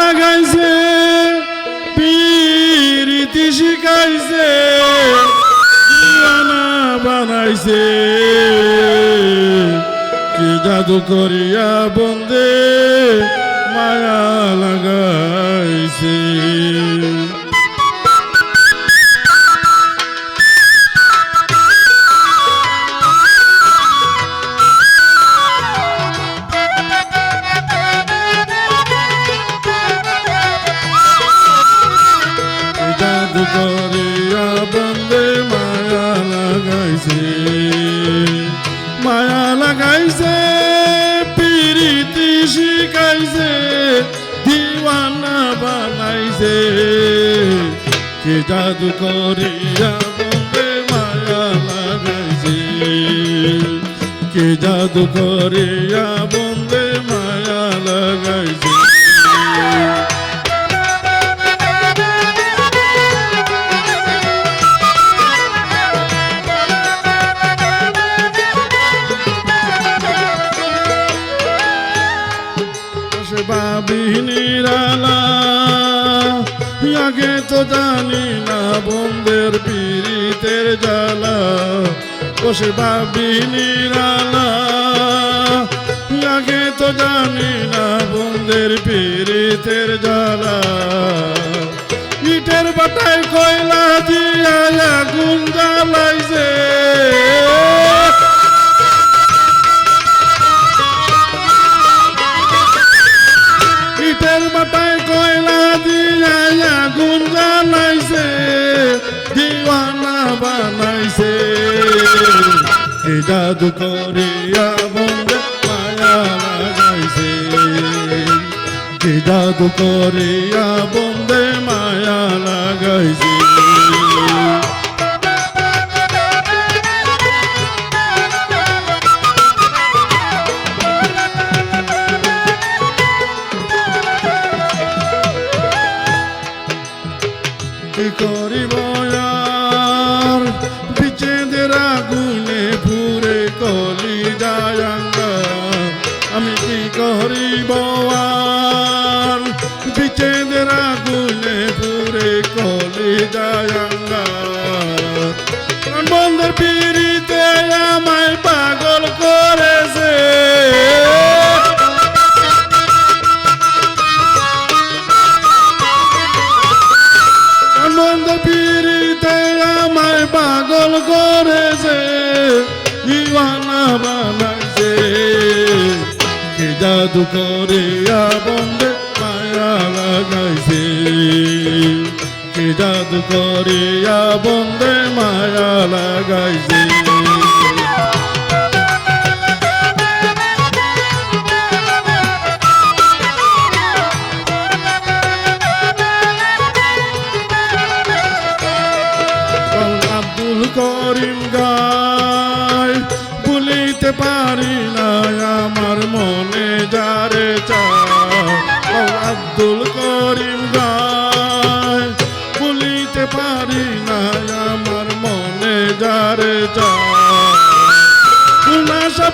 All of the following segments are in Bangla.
লাগাইছে প্রীতি শিখাইছে দিওয়ানা বানাইছে কি জাদু করিয়া বন্দে মায়া লাগাইছে জাদু করিয়া বন্দে মায়া লাগাইছে মায়া লাগাইছে প্রীতি শিখাইছে দিওয়ানা বানাইছে কে জাদু করিয়া বন্দে মায়া লাগাইছে কে জাদু করিয়া বন্দে মায়া লাগাইছে ভাবি নিরালা আগে তো জানি না বন্ধের পীড়িতের জ্বালা বসে ভাবি নিরালা আগে তো জানি না বন্ধের পীড়িতের জ্বালা ইটের বাটায় কয়লা দিয়া আগুন জ্বালাইছে ইটের বাটায় কয়লা দিয়া আগুন জ্বালাইছে দিওয়ানা বানাইছে কে জাদু করিয়া বন্দে মায়া লাগাইছে কে জাদু করিয়া বন্দে মায়া লাগাইছে কি করিব আর বিচ্ছেদের আগুনে পুরে কলি যায়ঙ্গা আমি কি করিব আর বিচ্ছেদের আগুনে পুরে কলি যায়ঙ্গা বন্ধের পীড়িতে আমায় পাগল করেছে পীড়িতে আমায় পাগল করেছে দিওয়ানা বানাইছে কে জাদু করিয়া বন্দে মায়া লাগাইছে কে জাদু করিয়া বন্দে মায়া লাগাইছে করিম গায় ভুলিতে পারি না আমার মনে যারে চায় আব্দুল করিম গায় ভুলিতে পারি না আমার মনে যারে চায়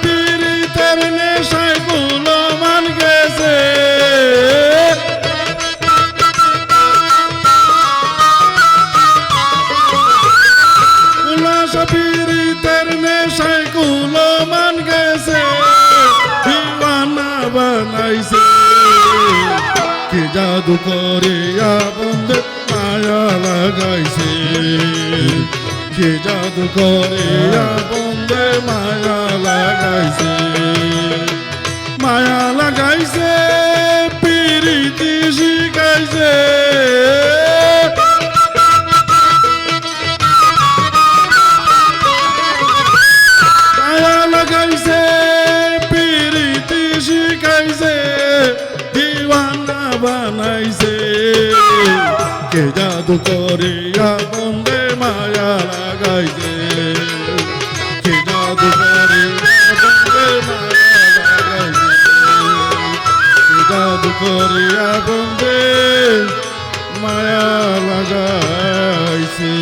পীড়িতের নেশায় গুলো মান গেছে পীড়িতের নেশায় কুলো মান গেছে দিওয়ানা বানাইছে কে জাদু করিয়া বন্দে মায়া লাগাইছে কে জাদু করিয়া বন্দে মায়া লাগাইছে মায়া লাগাইছে প্রীতি শিখাইছে প্রীতি শিখাইছে দিওয়ানা বানাইছে কে জাদু করিয়া বন্দে মায়া লাগাইছে কে জাদু করিয়া বন্দে মায়া লাগাইছে কে জাদু করিয়া বন্দে মায়া লাগাইছে